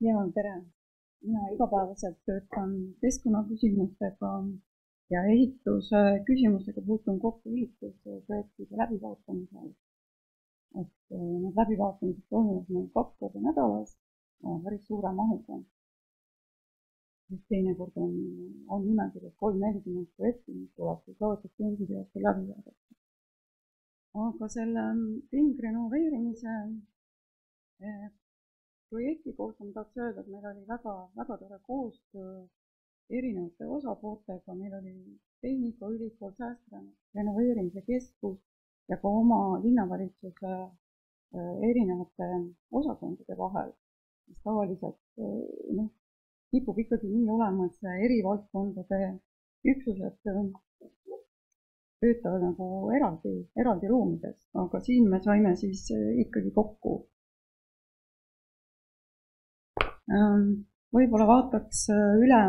Ja, tere! Mina igapäevaselt töötan keskkonnaküsimustega ja ehituse küsimustega puutun kokku ehitusprojektide läbivaatamisel. Need läbivaatamised toimuvad meil 2 korda nädalas päris suure mahuga. Teinekord on nimekirjas 30-40 projekti, mis tuleb loodetavasti jooksul läbi vaadata. Aga selle ringrenoveerimise projekti kohta ma tahaks öelda, et meil oli väga tore koostöö erinevate osapooltega. Meil oli Tehnikaülikool, Säästrenoveerimise Keskus ja ka oma linnavalitsuse erinevate osakondade vahel, mis tavaliselt kipub ikkagi nii olema, et see erivaldkondade üksused töötavad nagu eraldi ruumides, aga siin me saime siis ikkagi kokku. Võib-olla vaataks üle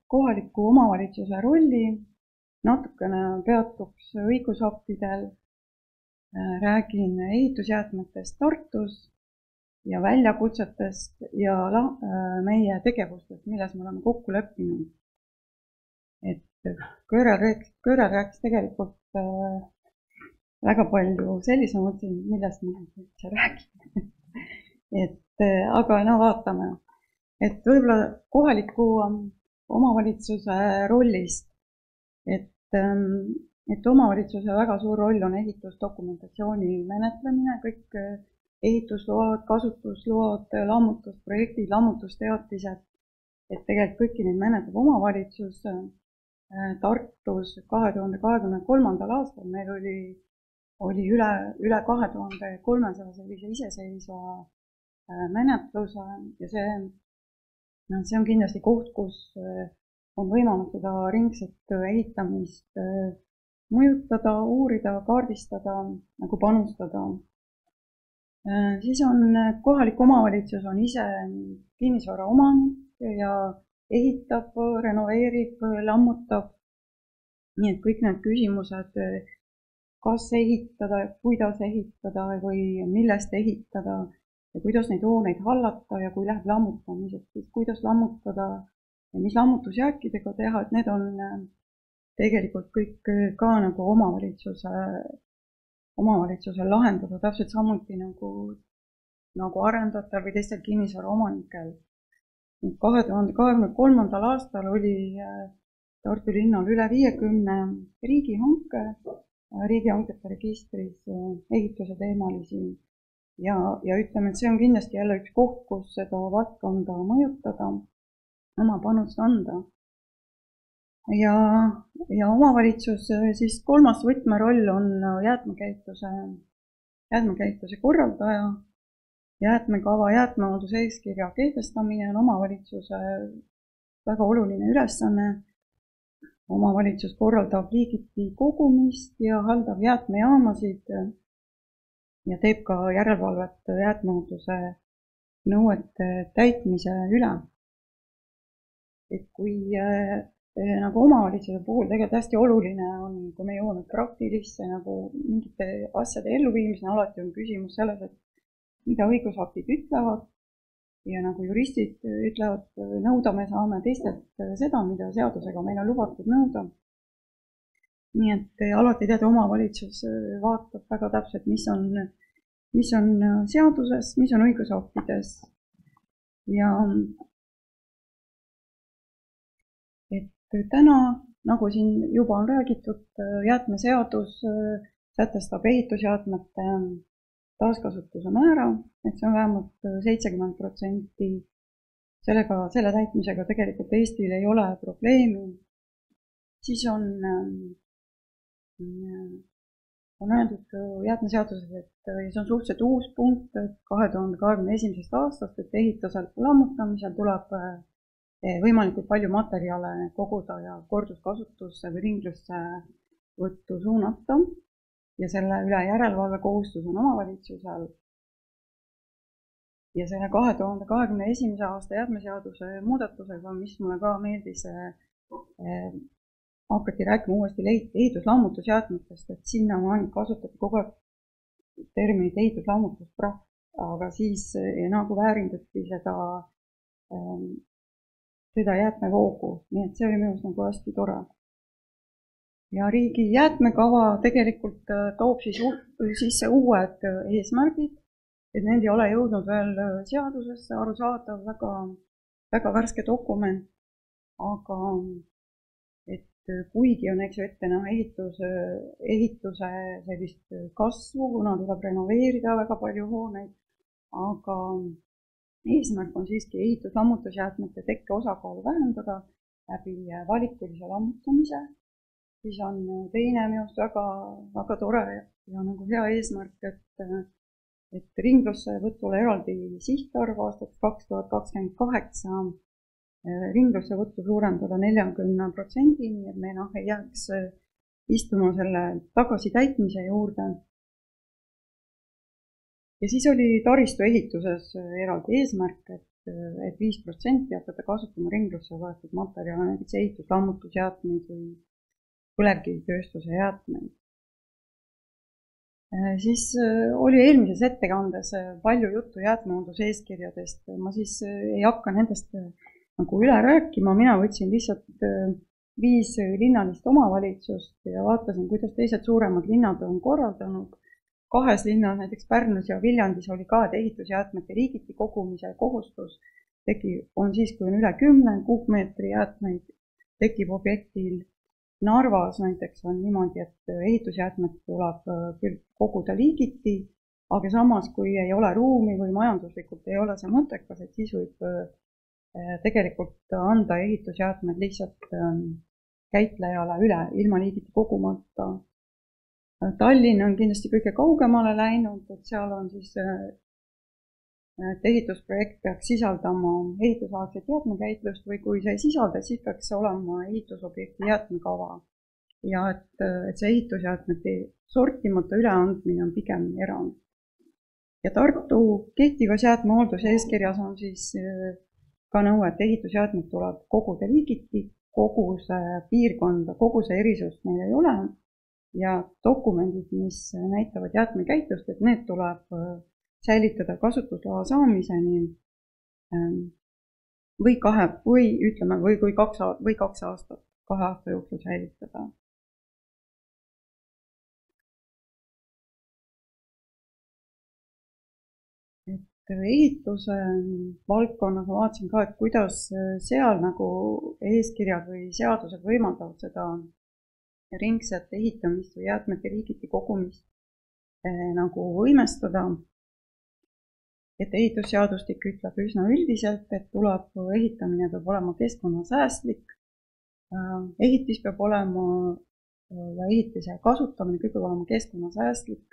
kohaliku omavalitsuse rolli, natukene peatuks õigusaktidel, räägin ehitusjäätmetest Tartus ja väljakutsetest ja meie tegevustest, milles me oleme kokku leppinud. Et Köörel rääkis tegelikult väga palju sellise mõtteid, millest ma üldse räägin. Aga vaatame. Et võib-olla kohaliku omavalitsuse rollist, et omavalitsuse väga suur roll on ehitusdokumentatsiooni menetlemine, kõik ehitusload, kasutusload, lammutusprojektid, lammutusteatised, et tegelikult kõiki neid menetleb omavalitsus. Tartus 2023. aastal meil oli üle 2300 sellise iseseisva menetluse ja see on kindlasti koht, kus on võimalik seda ringset ehitamist mõjutada, uurida, kaardistada, nagu panustada. Siis on kohalik omavalitsus on ise kinnisvara omanik ja ehitab, renoveerib, lammutab. Nii et kõik need küsimused, kas ehitada, kuidas ehitada või millest ehitada ja kuidas neid hooneid hallata ja kui läheb lammutamiseks, siis kuidas lammutada ja mis lammutusjääkidega teha, et need on tegelikult kõik ka nagu omavalitsusel lahendada, täpselt samuti nagu arendajatel või teistel kinnisvara omanikel. 2023. aastal oli Tartu linnal üle 50 riigihangete registris ehituse teemalisi ja ütleme, et see on kindlasti jälle üks koht, kus seda valdkonda mõjutada, oma panust anda. Ja omavalitsus siis kolmas võtmeroll on jäätmekäitluse korraldaja. Jäätmekava, jäätmehalduse eeskirja kehtestamine on omavalitsuse väga oluline ülesanne. Omavalitsus korraldab liigiti kogumist ja haldab jäätmejaamasid ja teeb ka järelevalvet jäätmehalduse nõuete täitmise üle. Et kui nagu omavalitsuse puhul tegelikult hästi oluline on, kui me jõuame praktilisse nagu mingite asjade elluviimisena, alati on küsimus selles, et mida õigusaktid ütlevad ja nagu juristid ütlevad, nõuda me saame teistelt seda, mida seadusega meil on lubatud nõuda. Nii et alati omavalitsus vaatab väga täpselt, mis on seaduses, mis on õigusaktides ja täna, nagu siin juba on räägitud, jäätmeseadus sätestab ehitusjäätmete taaskasutuse määra, et see on vähemalt 70%. Selle täitmisega tegelikult Eestil ei ole probleemi. Siis on öeldud jäätmeseaduses, et see on suhteliselt uus punkt 2021. aastast, et ehituselt lammutamisel tuleb võimalikult palju materjale koguda ja korduskasutusse või ringlusse võttu suunata. Ja selle üle järelevalve kohustus on omavalitsusel. Ja selle 2021. aasta jäätmeseaduse muudatusega, mis mulle ka meeldis, hakati rääkima uuesti ehituslammutusjäätmetest, et sinna kasutati kogu aeg terminit ehituslammutusprahv, aga siis nagu väärindati seda seda jäätmevoogu, nii et see oli minu arust nagu hästi tore. Ja riigi jäätmekava tegelikult toob siis sisse uued eesmärgid, et need ei ole jõudnud veel seadusesse, arusaadav, väga värske dokument, aga et kuigi on ette näha ehituse sellist kasvu, kuna tuleb renoveerida väga palju hooneid, aga eesmärk on siiski ehitus-lammutusjäätmete tekke osakaalu vähendada läbi valikulise lammutamise. Siis on teine minu arust väga tore ja nagu hea eesmärk, et ringlussevõtule eraldi sihtarv aastaks 2028 ringlussevõttu suurendada 40%-ni, et me ei jääks istuma selle tagasitäitmise juurde. Ja siis oli taristu ehituses eraldi eesmärk, et 5% hakata kasutama ringlusse võetud materjale, näiteks ehitus-lammutusjäätmeid või põlevkivitööstuse jäätmeid. Siis oli eelmises ettekandes palju juttu jäätmehoolduse-eeskirjadest. Ma siis ei hakka nendest nagu üle rääkima, mina võtsin lihtsalt 5 linnalist omavalitsust ja vaatasin, kuidas teised suuremad linnad on korraldanud. 2 linnas, näiteks Pärnus ja Viljandis oli ka, et ehitusjäätmete riigiti kogumise kohustus on siis, kui on üle 10 kuupmeetri jäätmeid, tekib objektil. Narvas näiteks on niimoodi, et ehitusjäätmed tuleb küll koguda liigiti, aga samas, kui ei ole ruumi või majanduslikult ei ole see mõttekas, et siis võib tegelikult anda ehitusjäätmed lihtsalt käitlejale üle, ilma liigiti kogumata. Tallinn on kindlasti kõige kaugemale läinud, et seal on siis, et ehitusprojekt peaks sisaldama ehitusaegset jäätmekäitlust või kui see ei sisalda, siis peaks olema ehitusobjekti jäätmekava. Ja et see ehitusjäätmete sortimata üleandmine on pigem erand. Ja Tartu kehtivas jäätmehoolduse eeskirjas on siis ka nõue, et ehitusjäätmed tuleb koguda liigiti, kogu see piirkonda, kogu see erisust meil ei ole. Ja dokumendid, mis näitavad jäätmekäitlust, et need tuleb säilitada kasutusloa saamiseni või 2 aastat, 2 aasta jooksul säilitada. Et ehituse valdkonnas ma vaatasin ka, et kuidas seal nagu eeskirjad või seadused võimaldavad seda ringset ehitamist või jäätmete liigiti kogumist nagu võimestada. Et ehitusseadustik ütleb üsna üldiselt, et ehitamine peab olema keskkonnasäästlik, ehitis peab olema ja ehitise kasutamine kõik peab olema keskkonnasäästlik,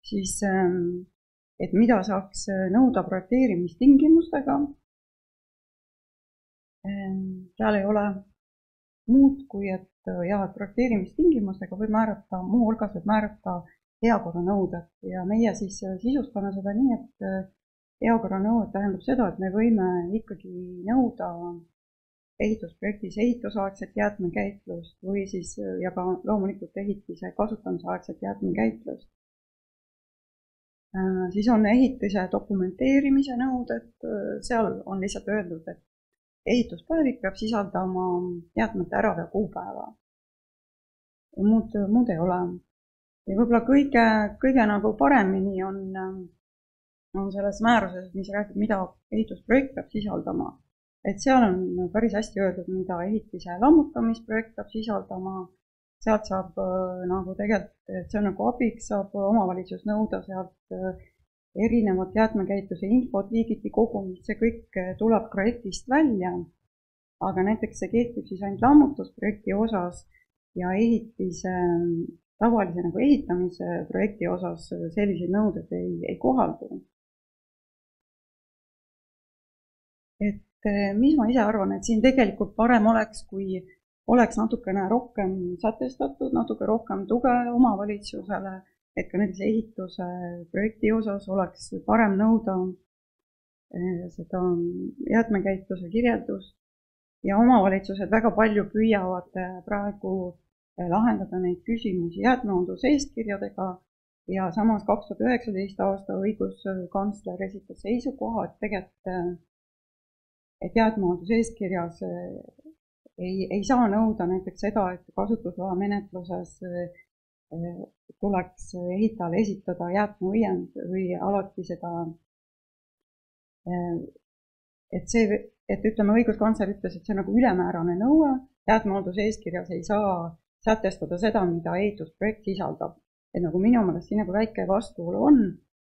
siis et mida saaks nõuda projekteerimistingimustega. Seal ei ole muud kui, et projekteerimistingimustega võib määrata, muu hulgas võib määrata heakorranõuded ja meie siis sisustame seda nii, et heakorranõud tähendab seda, et me võime ikkagi nõuda ehitusprojektis ehitusaegset jäätmekäitlust või siis ja ka loomulikult ehitise kasutamisaegset jäätmekäitlust. Siis on ehitise dokumenteerimise nõuded, seal on lihtsalt öeldud, et ehituspäevik peab sisaldama jäätmete äraveo kuupäeva. Muud ei ole. Ja võib-olla kõige nagu paremini on selles määruses, mis räägib, mida ehitusprojekt peab sisaldama. Et seal on päris hästi öeldud, mida ehitise lammutamisprojekt peab sisaldama. Sealt saab nagu tegelikult, et see on nagu abiks, saab omavalitsus nõuda sealt erinevat jäätmekäitluse infot, liigiti kogumist, see kõik tuleb projektist välja, aga näiteks see kehtib siis ainult lammutusprojekti osas ja ehitise tavalise nagu ehitamise projekti osas sellised nõuded ei kohaldu. Et mis ma ise arvan, et siin tegelikult parem oleks, kui oleks natukene rohkem sätestatud, natuke rohkem tuge omavalitsusele, et ka näiteks ehituse projekti osas oleks parem nõuda seda jäätmekäitluse kirjeldust ja omavalitsused väga palju püüavad praegu lahendada neid küsimusi jäätmehoolduse eeskirjadega ja samas 2019 aasta õiguskantsler esitas seisukoha, et tegelikult et jäätmehalduse ei saa nõuda näiteks seda, et kasutusloa menetluses tuleks ehitajale esitada jäätmeõiend või alati seda, et ütleme, õiguskantsler ütles, et see on nagu ülemäärane nõue, jäätmehalduse eeskirjas ei saa sätestada seda, mida ehitusprojekt sisaldab. Et nagu minu meelest siin nagu väike vastuolu on,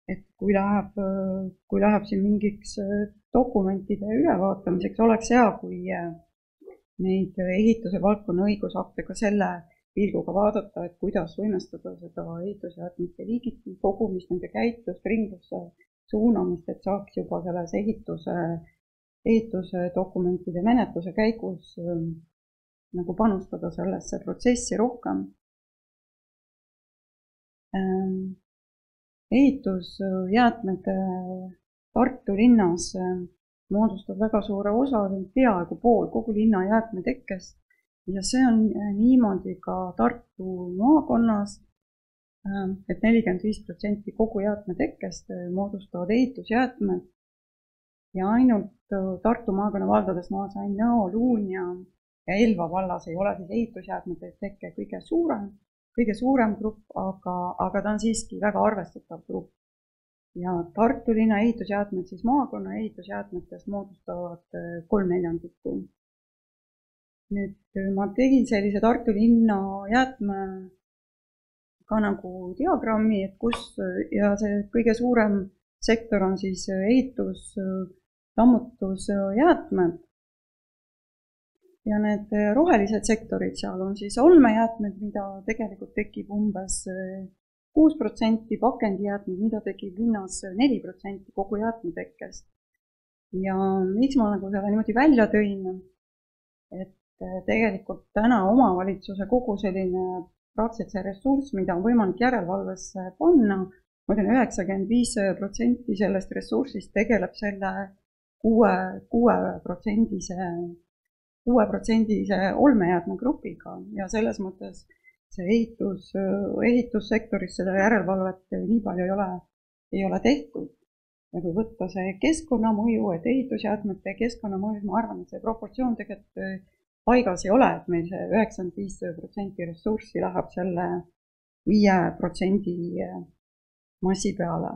et kui läheb siin mingiks dokumentide ülevaatamiseks, oleks hea, kui neid ehituse valdkonna õigusakte ka selle pilguga vaadata, et kuidas võimestada seda ehitusjäätmete liigiti kogumist, nende käitlust, ringlusse suunamist, et saaks juba selles ehituse dokumentide menetluse käigus nagu panustada sellesse protsessi rohkem. Ehitusjäätmed Tartu linnas moodustab väga suure osa, peaaegu pool kogu linna jäätmetekkest ja see on niimoodi ka Tartu maakonnas, et 45% kogu jäätmetekkest moodustavad ehitusjäätmed ja ainult Tartu maakonna valdades ma sain Nõo, Luunja ja Elva vallas ei ole siis ehitusjäätmete teke kõige suurem grupp, aga ta on siiski väga arvestatav grupp. Ja Tartu linna ehitusjäätmed siis maakonna ehitusjäätmetest moodustavad 3/4. Nüüd ma tegin sellise Tartu linna jäätme ka nagu diagrammi, et kus ja see kõige suurem sektor on siis ehitus, lammutusjäätmed. Ja need rohelised sektorid seal on siis olmejäätmed, mida tegelikult tekib umbes 6%, pakendijäätmed, mida tekib linnas 4% kogu jäätmetekkest. Ja miks ma nagu selle niimoodi välja tõin, et tegelikult täna omavalitsuse kogu selline praktiliselt see ressurss, mida on võimalik järelevalvesse panna, ma ütlen 95% sellest ressursist tegeleb selle 6% olmejäätmegrupiga ja selles mõttes see ehitussektoris seda järelevalvet nii palju ei ole tehtud. Ja kui võtta see keskkonnamõju, et ehitusjäätmete keskkonnamõju, ma arvan, et see proportsioon tegelikult paigas ei ole, et meil see 95% ressurssi läheb selle 5% massi peale.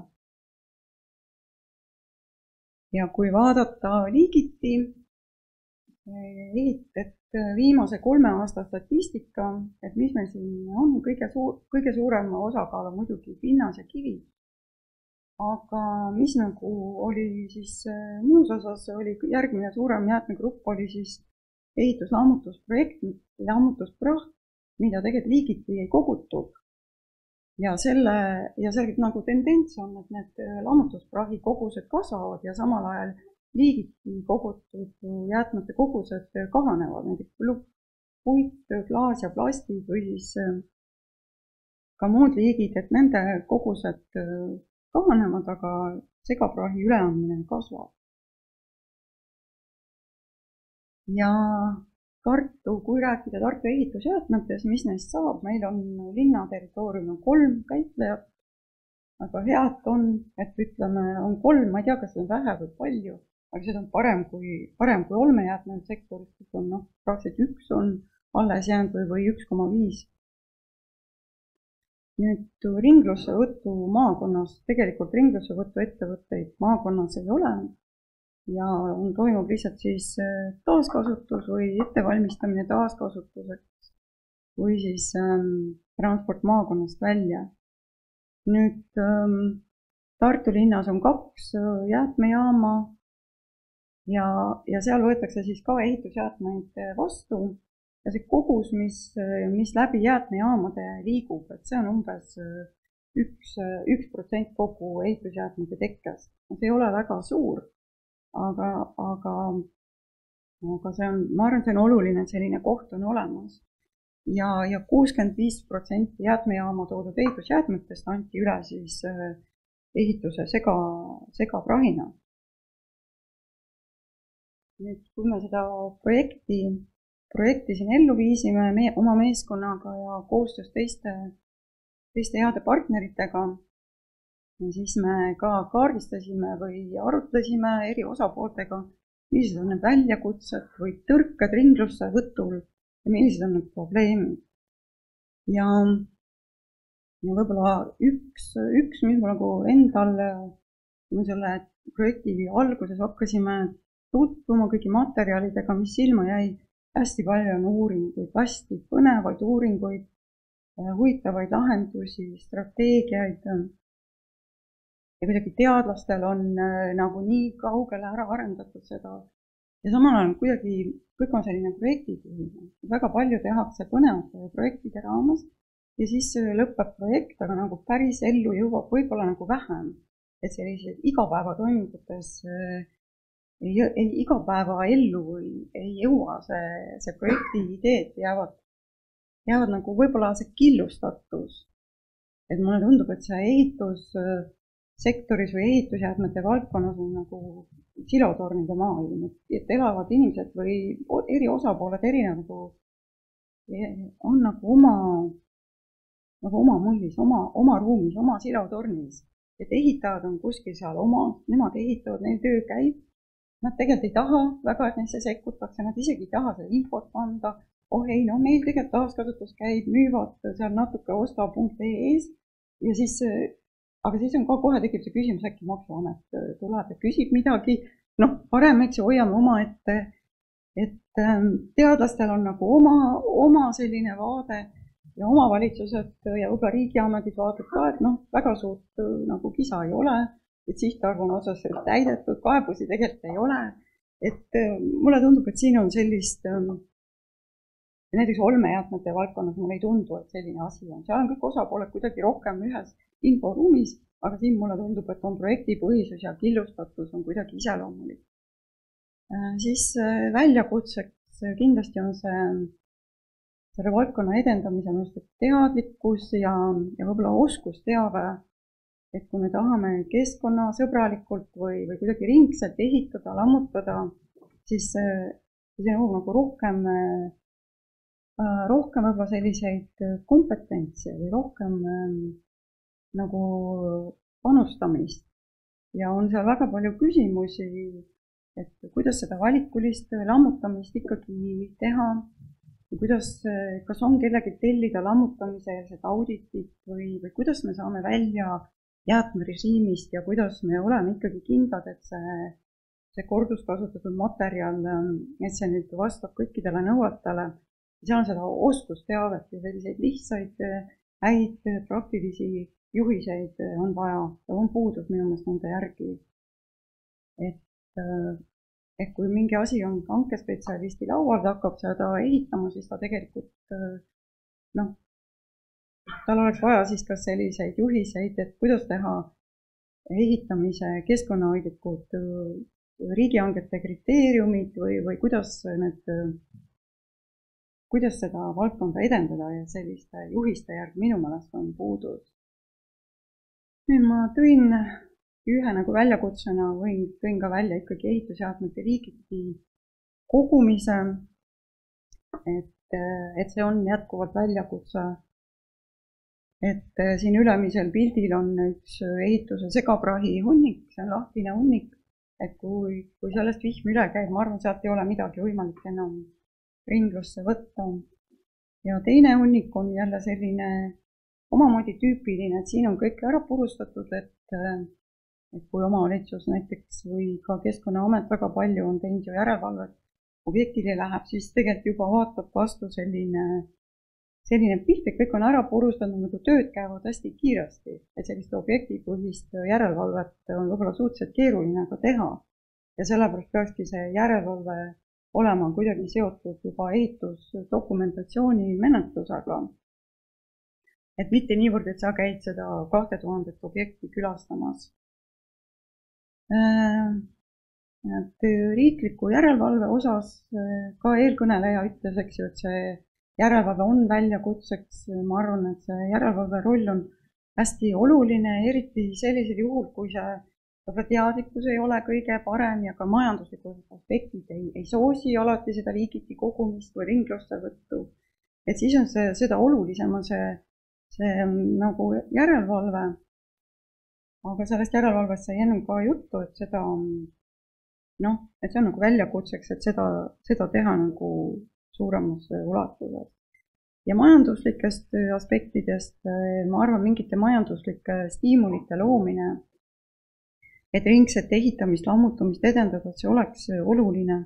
Ja kui vaadata liigiti, et viimase 3 aasta statistika, et mis meil siin on, kõige suurema osakaal on muidugi pinnas ja kivi. Aga mis nagu oli siis muus osas, oli järgmine suurem jäätmegrupp oli siis ehituslammutusprojekt, lammutuspraht, mida tegelikult liigiti ei kogutud. Ja selle nagu tendents on, et need lammutusprahi kogused kasvavad ja samal ajal liigiti kogutud jäätmete kogused kahanevad, näiteks puit, klaas ja plastid või siis ka muud liigid, et nende kogused kahanevad, aga segaprahi üleandmine kasvab. Ja kui rääkida Tartu ehitusjäätmetes, mis neist saab, meil on linna territooriumil 3 käitlejat, aga head on, et ütleme, on 3, ma ei tea, kas see on vähe või palju, aga see on parem kui olmejäätmete sektoris, kus on praktiliselt 1 on alles jäänud või 1,5. Nüüd ringlussevõtu maakonnas, tegelikult ringlussevõtu ettevõtteid maakonnas ei ole ja toimub lihtsalt siis taaskasutus või ettevalmistamine taaskasutuseks või siis transport maakonnast välja. Nüüd Tartu linnas on 2 jäätmejaama ja seal võetakse siis ka ehitusjäätmeid vastu ja see kogus, mis läbi jäätmejaamade liigub, et see on umbes 1% kogu ehitusjäätmete tekkest. See ei ole väga suur, aga see on, ma arvan, see on oluline, et selline koht on olemas. Ja 65% jäätmejaama toodud ehitusjäätmetest anti üle siis ehituse segaprahina. Nüüd, kui me seda projekti siin ellu viisime oma meeskonnaga ja koostöös teiste heade partneritega, siis me ka kaardistasime või arutlesime eri osapooltega, millised on need väljakutsed või tõrked ringlusse võtul ja millised on need probleemid. Ja võib-olla üks, mis mul nagu endal, kui me selle projekti alguses hakkasime tutvuma kõigi materjalidega, mis silma jäi, hästi palju on uuringuid, hästi põnevaid uuringuid, huvitavaid lahendusi, strateegiaid. Ja kuidagi teadlastel on nagu nii kaugele ära arendatud seda. Ja samal ajal kuidagi kõik on selline projektipõhine. Väga palju tehakse põnevate projektide raames ja siis lõpeb projekt, aga nagu päris ellu jõuab võib-olla nagu vähem. Et sellised igapäevatoimingutes igapäeva ellu ei jõua see projekti ideed jäävad nagu võib-olla see killustatus. Et mulle tundub, et see ehitussektoris või ehitusjäätmete valdkonnas on nagu silotornide maailm, et elavad inimesed või eri osapooled on nagu oma mullis, oma ruumis, oma silotornis. Et ehitajad on kuskil seal nemad ehitavad, neil töö käib. Nad tegelikult ei taha väga, et neisse sekkutakse, nad isegi ei taha seda infot anda. Ei, meil tegelikult taaskasutus käib, müüvad seal natuke osta.ee-s ja siis, aga siis on ka kohe tekib see küsimus, äkki Maksuamet tuleb ja küsib midagi. Parem, eks hoiame oma ette, et teadlastel on nagu oma selline vaade ja omavalitsused ja võib-olla riigiametid vaatavad ka, et väga suurt nagu kisa ei ole, et sihtarv on otseselt täidetud, kaebusi tegelikult ei ole. Et mulle tundub, et siin on sellist, näiteks olmejäätmete valdkonnas mulle ei tundu, et selline asi on. Seal on kõik osapooled kuidagi rohkem ühes inforuumis, aga siin mulle tundub, et on projektipõhisus ja killustatus on kuidagi iseloomulik. Siis väljakutseks kindlasti on selle valdkonna edendamise teadlikkus ja võib-olla oskusteave, et kui me tahame keskkonnasõbralikult või kuidagi ringselt ehitada, lammutada, siis see nõuab nagu rohkem võib-olla selliseid kompetentse või rohkem nagu panustamist. Ja on seal väga palju küsimusi, et kuidas seda valikulist lammutamist ikkagi teha, kas on kellegi tellida lammutamiseelset auditit või kuidas me saame välja jäätmerežiimist ja kuidas me oleme ikkagi kindlad, et see korduskasutatud materjal, et see nüüd vastab kõikidele nõuetele. Seal on seda oskusteavet ja selliseid lihtsaid, häid praktilisi juhiseid on vaja ja on puudus minu meelest nende järgi. Et kui mingi asi on hankespetsialisti laual, ta hakkab seda ehitama, siis ta tegelikult, tal oleks vaja siis kas selliseid juhiseid, et kuidas teha ehitamise keskkonnahoidlikud riigihangete kriteeriumid või kuidas seda valdkonda edendada ja selliste juhiste järgi minu meelest on puudus. Nüüd ma tõin ühe nagu väljakutsena tõin ka välja ikkagi ehitusjäätmete liigiti kogumise, et see on jätkuvalt väljakutse. Et siin ülemisel pildil on üks ehituse segaprahi hunnik, see on lahtine hunnik, et kui sellest vihm üle käib, ma arvan, sealt ei ole midagi võimalik enam ringlusse võtta. Ja teine hunnik on jälle selline omamoodi tüüpiline, et siin on kõik ära purustatud, et kui omavalitsus näiteks või ka Keskkonnaamet väga palju on teinud ju järelevalvet objektile läheb, siis tegelikult juba vaatab vastu selline pilt, et kõik on ära purustatud, nagu tööd käivad hästi kiiresti, et sellist objektipõhist järelevalvet on võib-olla suhteliselt keeruline ka teha. Ja sellepärast peakski see järelevalve olema kuidagi seotud juba ehitusdokumentatsiooni menetlusega. Et mitte niivõrd, et sa käid seda 2000 objekti külastamas. Riikliku järelevalve osas ka eelkõneleja ütles, eks ju, et see järelevalve on väljakutseks. Ma arvan, et see järelevalve roll on hästi oluline, eriti sellisel juhul, kui see teadlikkus ei ole kõige parem ja ka majanduslikud aspektid ei soosi alati seda liigiti kogumist või ringlusse võttu. Et siis on seda olulisem on see nagu järelevalve. Aga sellest järelevalvest sai ennem ka juttu, et noh, et see on nagu väljakutseks, et seda teha nagu suuremas ulatuses. Ja majanduslikest aspektidest ma arvan, mingite majanduslike stiimulite loomine, et ringset ehitamist, lammutamist edendada, et see oleks oluline.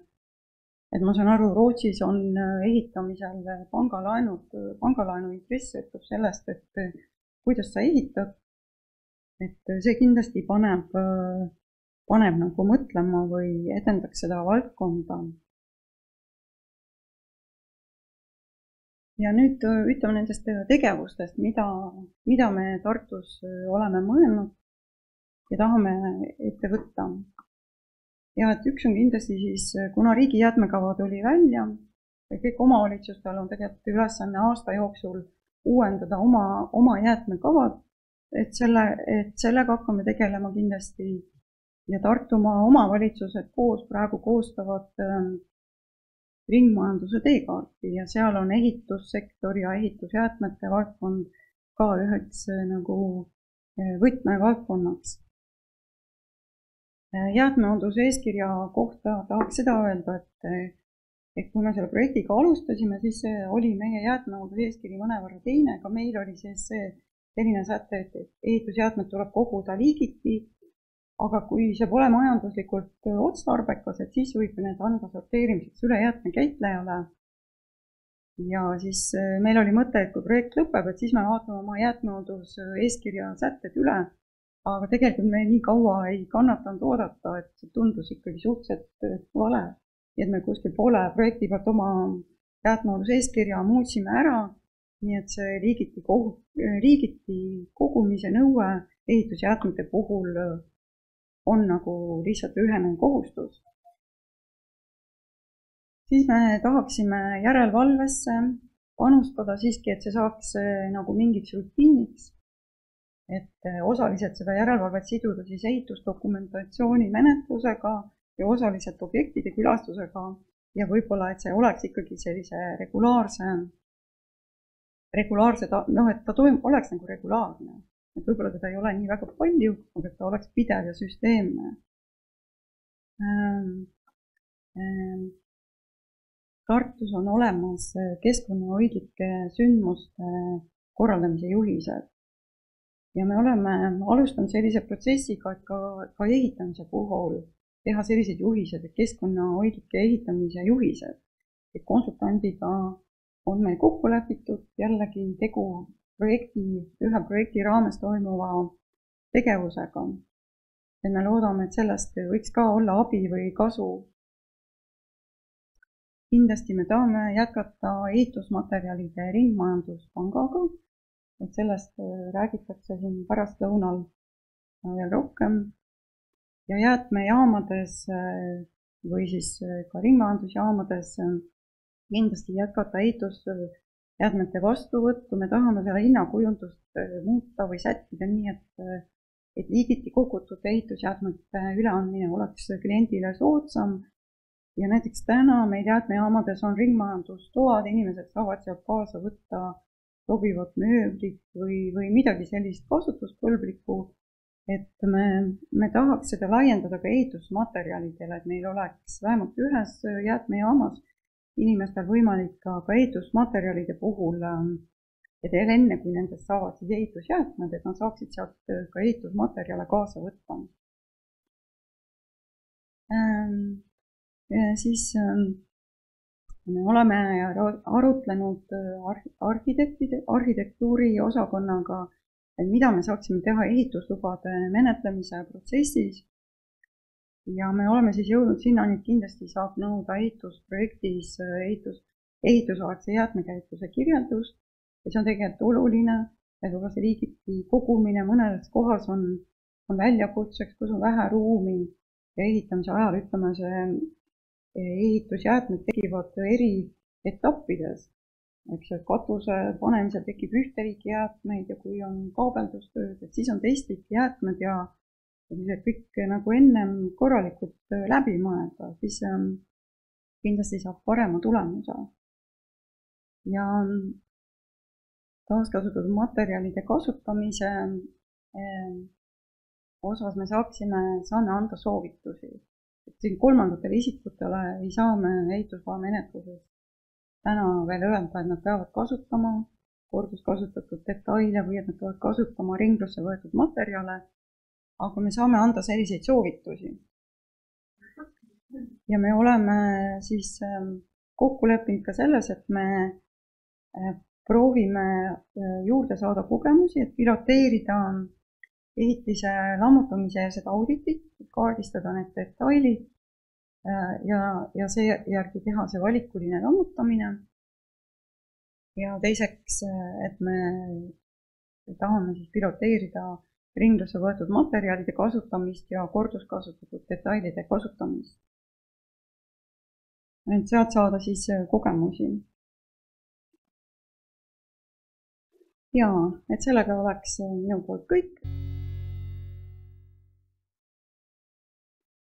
Et ma saan aru, Rootsis on ehitamisel pangalaenu intress sõltub sellest, et kuidas sa ehitad, et see kindlasti paneb nagu mõtlema või edendaks seda valdkonda. Ja nüüd ütleme nendest tegevustest, mida me Tartus oleme mõelnud ja tahame ette võtta. Ja et üks on kindlasti siis, kuna riigi jäätmekava tuli välja, kõik omavalitsustel on tegelikult ülesanne aasta jooksul uuendada oma jäätmekavad, et sellega hakkame tegelema kindlasti ja Tartumaa omavalitsused koos praegu koostavad ringmajanduse teekaarti ja seal on ehitussektor ja ehitusjäätmete valdkond ka üheks nagu võtmevaldkonnaks. Jäätmehalduse eeskirja kohta tahaks seda öelda, et kui me selle projektiga alustasime, siis oli meie jäätmehalduse eeskiri mõnevõrra teine, aga meil oli siis selline säte, et ehitusjäätmed tuleb koguda liigiti, aga kui see pole majanduslikult otstarbekas, et siis võib need anda sorteerimiseks üle jäätmekäitlejale. Ja siis meil oli mõte, et kui projekt lõpeb, et siis me vaatame oma jäätmehalduse eeskirja sätted üle, aga tegelikult me nii kaua ei kannatanud oodata, et see tundus ikkagi suhteliselt vale. Et me kuskil poole projekti pealt oma jäätmehalduse eeskirja muutsime ära, nii et see liigiti kogumise nõue ehitusjäätmete puhul on nagu lihtsalt ühene kohustus. Siis me tahaksime järelevalvesse panustada siiski, et see saaks nagu mingiks rutiiniks, et osaliselt seda järelevalvet siduda siis ehitusdokumentatsiooni menetlusega ja osaliselt objektide külastusega ja võib-olla, et see oleks ikkagi sellise regulaarse, noh, et ta oleks nagu regulaarne. Et võib-olla teda ei ole nii väga palju, aga ta oleks pidev ja süsteemne. Tartus on olemas keskkonnahoidlike sündmuste korraldamise juhised. Ja me oleme alustanud sellise protsessiga, et ka ehitamise puhul teha sellised juhised, et keskkonnahoidlike ehitamise juhised. Et konsultandiga on meil kokku läbitud jällegi tegu ühe projekti raames toimuva tegevusega. Ja me loodame, et sellest võiks ka olla abi või kasu. Kindlasti me tahame jätkata ehitusmaterjalide ringmajanduspangaga, et sellest räägitakse siin pärastlõunal veel rohkem. Ja jäätmejaamades või siis ka ringmajandusjaamades kindlasti jätkata ehitusjäätmete vastuvõttu, me tahame selle hinnakujundust muuta või sättida nii, et liigiti kogutud ehitusjäätmete üleandmine oleks kliendile soodsam. Ja näiteks täna meil jäätmejaamades on ringmajandustoad, inimesed saavad sealt kaasa võtta sobivat mööblit või midagi sellist kasutuskõlblikku, et me tahaks seda laiendada ka ehitusmaterjalidele, et meil oleks vähemalt ühes jäätmejaamas inimestel võimalik ka ehitusmaterjalide puhul, et enne kui nendest saavad siis ehitusjäätmed, et nad saaksid sealt ka ehitusmaterjale kaasa võtta. Siis me oleme arutlenud arhitektuuri osakonnaga, et mida me saaksime teha ehituslubade menetlemise protsessis. Ja me oleme siis jõudnud sinnani, et kindlasti saab nõuda ehitusprojektis ehitusaegse jäätmekäitluse kirjeldust. Ja see on tegelikult oluline, et võib-olla see liigiti kogumine mõnes kohas on väljakutseks, kus on vähe ruumi ja ehitamise ajal, ütleme, see ehitusjäätmed tekivad eri etappides. Eks katuse panemisel tekib ühte liiki jäätmeid ja kui on kaabeldustööd, et siis on teistlikke jäätmed ja kõik nagu ennem korralikult läbi mõelda, siis kindlasti saab parema tulemuse. Ja taaskasutatud materjalide kasutamise osas me saame anda soovitusi. et siin kolmandatele isikutele ei saa me ehitusloa menetluses täna veel öelda, et nad peavad kasutama korduskasutatud detaile või et nad peavad kasutama ringlusse võetud materjale, aga me saame anda selliseid soovitusi. Ja me oleme siis kokku leppinud ka selles, et me proovime juurde saada kogemusi, et piloteerida ehitise lammutamise ja seda auditit, kaardistada need detailid ja seejärgi teha see valikuline lammutamine. Ja teiseks, et me tahame siis piloteerida ringlusse võetud materjalide kasutamist ja korduskasutatud detailide kasutamist. Et sealt saada siis kogemusi. Ja, et sellega oleks minu poolt kõik.